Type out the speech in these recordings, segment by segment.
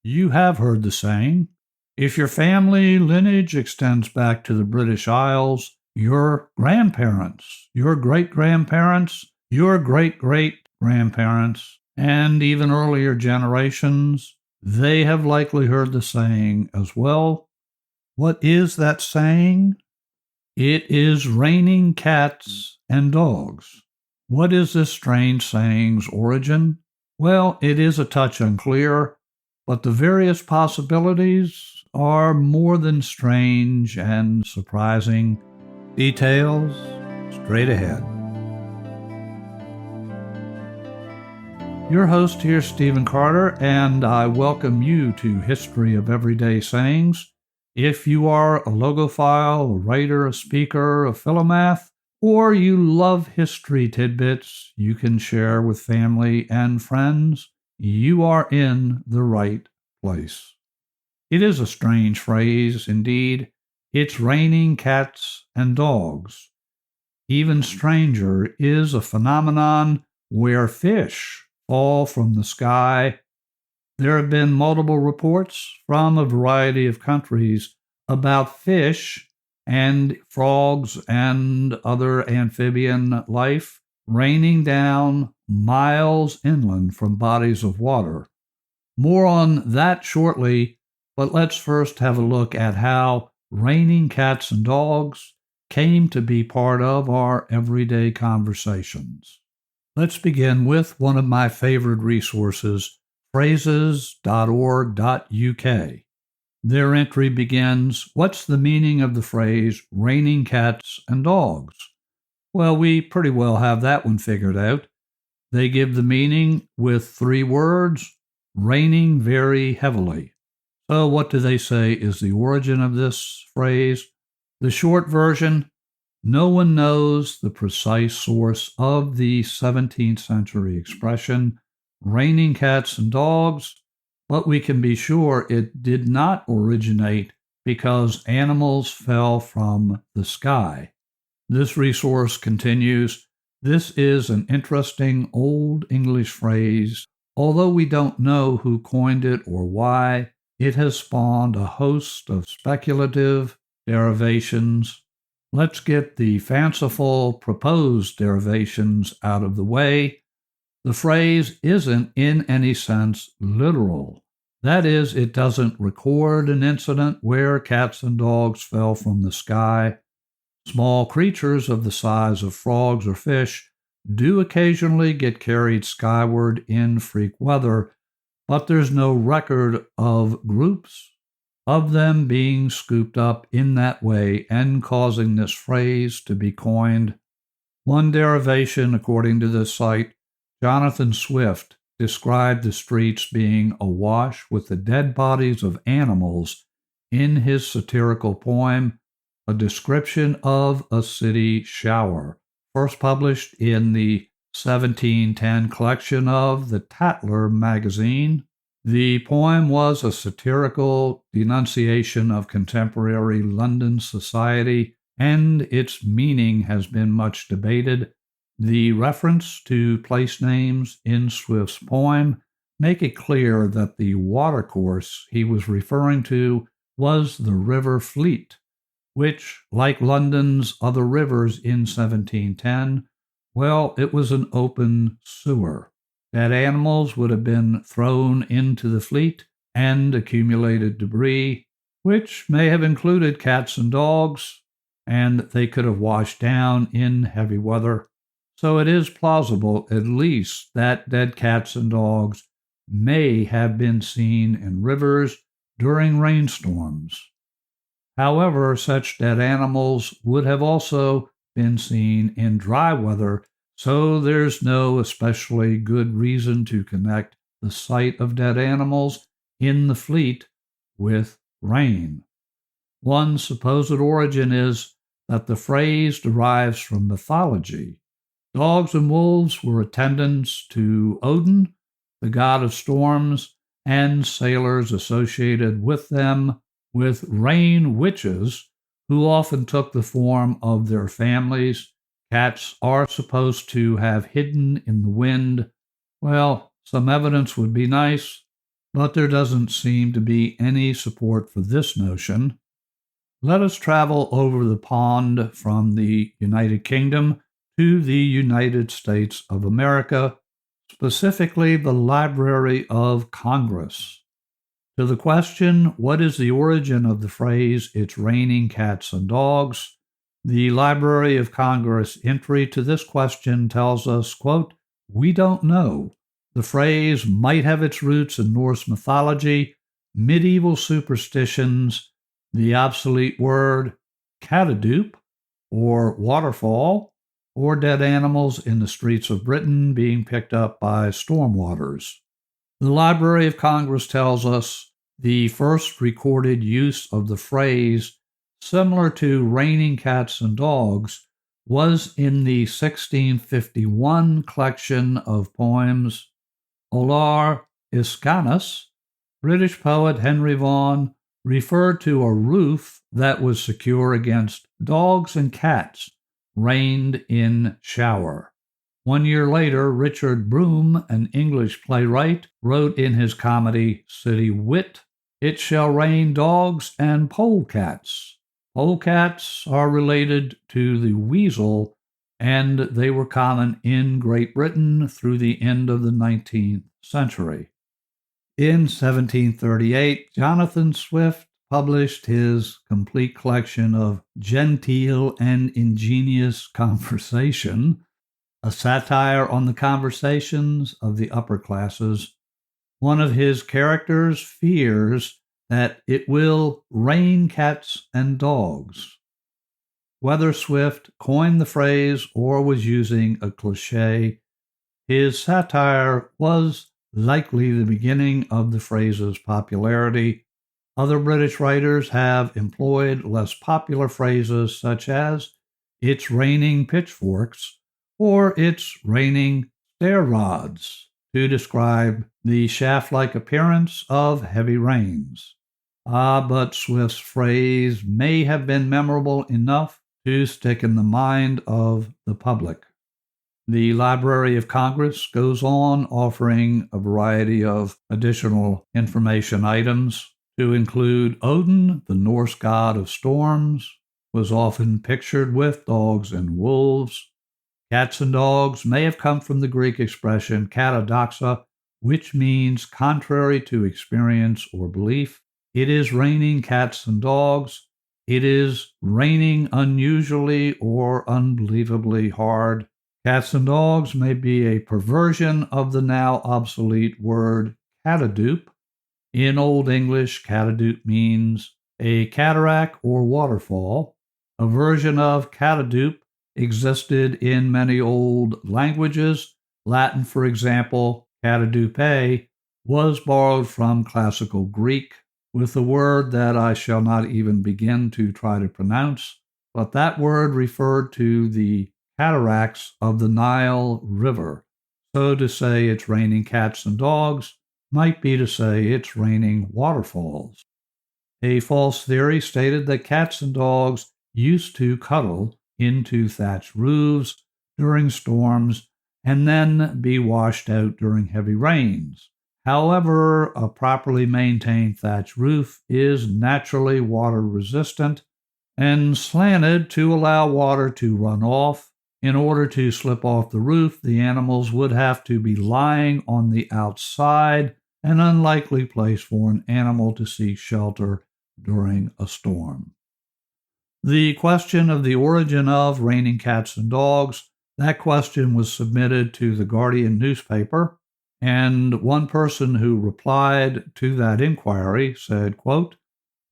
You have heard the saying, if your family lineage extends back to the British Isles, your grandparents, your great grandparents, your great great grandparents, and even earlier generations, they have likely heard the saying as well. What is that saying? It is raining cats and dogs. What is this strange saying's origin? Well, it is a touch unclear, but the various possibilities are more than strange and surprising. Details straight ahead. Your host here, Stephen Carter, and I welcome you to History of Everyday Sayings. If you are a logophile, a writer, a speaker, a philomath, or you love history tidbits you can share with family and friends, you are in the right place. It is a strange phrase indeed. It's raining cats and dogs. Even stranger is a phenomenon where fish fall from the sky. There have been multiple reports from a variety of countries about fish and frogs and other amphibian life raining down miles inland from bodies of water. More on that shortly, but let's first have a look at how raining cats and dogs came to be part of our everyday conversations. Let's begin with one of my favorite resources, phrases.org.uk. Their entry begins, "What's the meaning of the phrase raining cats and dogs?" Well, we pretty well have that one figured out. They give the meaning with 3 words, raining very heavily. So what do they say is the origin of this phrase? The short version, no one knows the precise source of the 17th century expression, raining cats and dogs, but we can be sure it did not originate because animals fell from the sky. This resource continues, this is an interesting Old English phrase. Although we don't know who coined it or why, it has spawned a host of speculative derivations. Let's get the fanciful proposed derivations out of the way. The phrase isn't in any sense literal. That is, it doesn't record an incident where cats and dogs fell from the sky. Small creatures of the size of frogs or fish do occasionally get carried skyward in freak weather, but there's no record of groups of them being scooped up in that way and causing this phrase to be coined. One derivation, according to this site, Jonathan Swift described the streets being awash with the dead bodies of animals in his satirical poem, A Description of a City Shower, first published in the 1710 collection of the Tatler magazine. The poem was a satirical denunciation of contemporary London society, and its meaning has been much debated. The reference to place names in Swift's poem make it clear that the watercourse he was referring to was the River Fleet, which, like London's other rivers in 1710, well, it was an open sewer. Dead animals would have been thrown into the Fleet and accumulated debris, which may have included cats and dogs, and they could have washed down in heavy weather. So it is plausible, at least, that dead cats and dogs may have been seen in rivers during rainstorms. However, such dead animals would have also been seen in dry weather, so there's no especially good reason to connect the sight of dead animals in the Fleet with rain. One supposed origin is that the phrase derives from mythology. Dogs and wolves were attendants to Odin, the god of storms, and sailors associated with them with rain witches, who often took the form of their families. Cats are supposed to have hidden in the wind. Well, some evidence would be nice, but there doesn't seem to be any support for this notion. Let us travel over the pond from the United Kingdom to the United States of America, specifically the Library of Congress. To the question, what is the origin of the phrase, "It's raining cats and dogs"? The Library of Congress entry to this question tells us, quote, "We don't know. The phrase might have its roots in Norse mythology, medieval superstitions, the obsolete word catadup, or waterfall, or dead animals in the streets of Britain being picked up by storm waters." The Library of Congress tells us the first recorded use of the phrase, similar to raining cats and dogs, was in the 1651 collection of poems Olar Iscanus. British poet Henry Vaughan referred to a roof that was secure against dogs and cats rained in shower. 1 year later, Richard Brome, an English playwright, wrote in his comedy City Wit, "It shall rain dogs and polecats." Polecats are related to the weasel, and they were common in Great Britain through the end of the 19th century. In 1738, Jonathan Swift published his complete collection of Genteel and Ingenious Conversation, a satire on the conversations of the upper classes. One of his characters fears that it will rain cats and dogs. Whether Swift coined the phrase or was using a cliché, his satire was likely the beginning of the phrase's popularity. Other British writers have employed less popular phrases such as, "It's raining pitchforks," or "It's raining stair rods," to describe the shaft-like appearance of heavy rains. But Swift's phrase may have been memorable enough to stick in the mind of the public. The Library of Congress goes on offering a variety of additional information items to include Odin, the Norse god of storms, was often pictured with dogs and wolves. Cats and dogs may have come from the Greek expression katadoxa, which means contrary to experience or belief. It is raining cats and dogs. It is raining unusually or unbelievably hard. Cats and dogs may be a perversion of the now obsolete word catadup. In Old English, catadup means a cataract or waterfall. A version of catadup existed in many old languages. Latin, for example, catadupe, was borrowed from Classical Greek with a word that I shall not even begin to try to pronounce, but that word referred to the cataracts of the Nile River. So to say it's raining cats and dogs might be to say it's raining waterfalls. A false theory stated that cats and dogs used to cuddle into thatched roofs during storms and then be washed out during heavy rains. However, a properly maintained thatched roof is naturally water resistant and slanted to allow water to run off. In order to slip off the roof, the animals would have to be lying on the outside, an unlikely place for an animal to seek shelter during a storm. The question of the origin of raining cats and dogs, that question was submitted to the Guardian newspaper, and one person who replied to that inquiry said, quote,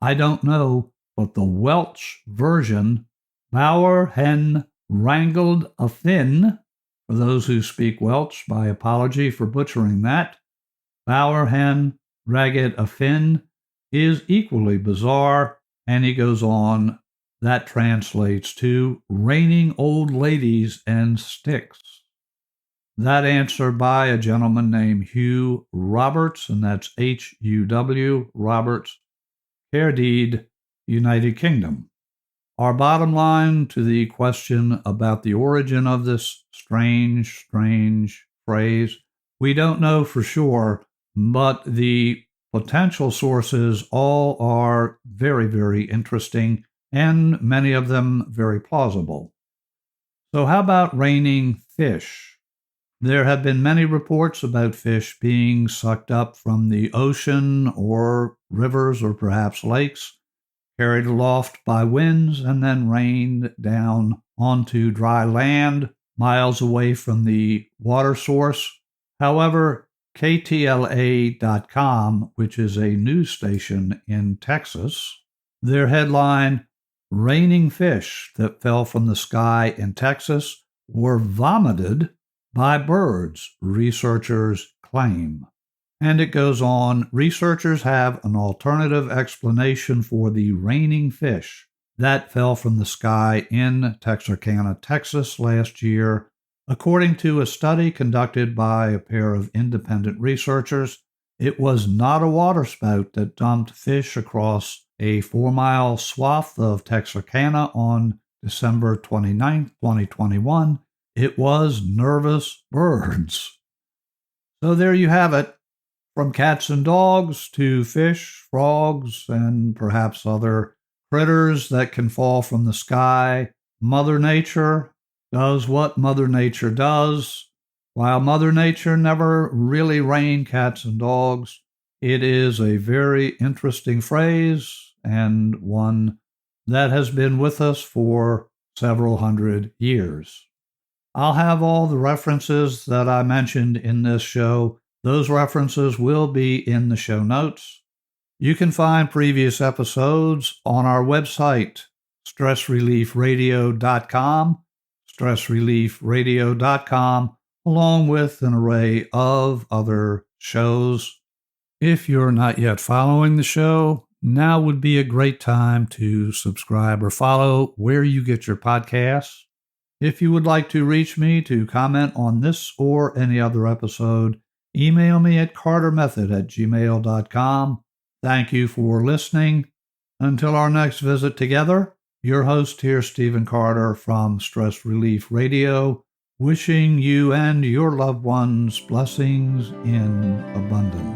"I don't know, but the Welsh version, Bauer hen wrangled a fin," for those who speak Welsh, my apology for butchering that, Bauer hen ragged a fin, is equally bizarre, and he goes on, that translates to raining old ladies and sticks. That answer by a gentleman named Hugh Roberts, and that's H-U-W, Roberts, Caerdydd, United Kingdom. Our bottom line to the question about the origin of this strange phrase, we don't know for sure, but the potential sources all are very, very interesting, and many of them very plausible. So how about raining fish? There have been many reports about fish being sucked up from the ocean or rivers or perhaps lakes, carried aloft by winds, and then rained down onto dry land miles away from the water source. However, KTLA.com, which is a news station in Texas, their headline, "Raining fish that fell from the sky in Texas were vomited by birds," researchers claim. And it goes on, researchers have an alternative explanation for the raining fish that fell from the sky in Texarkana, Texas last year. According to a study conducted by a pair of independent researchers, it was not a waterspout that dumped fish across a 4-mile swath of Texarkana on December 29, 2021. It was nervous birds. So there you have it. From cats and dogs to fish, frogs, and perhaps other critters that can fall from the sky, Mother Nature does what Mother Nature does. While Mother Nature never really rained cats and dogs, it is a very interesting phrase and one that has been with us for several hundred years. I'll have all the references that I mentioned in this show. Those references will be in the show notes. You can find previous episodes on our website, stressreliefradio.com, stressreliefradio.com, along with an array of other shows. If you're not yet following the show, now would be a great time to subscribe or follow where you get your podcasts. If you would like to reach me to comment on this or any other episode, email me at cartermethod@gmail.com. Thank you for listening. Until our next visit together, your host here, Stephen Carter from Stress Relief Radio, wishing you and your loved ones blessings in abundance.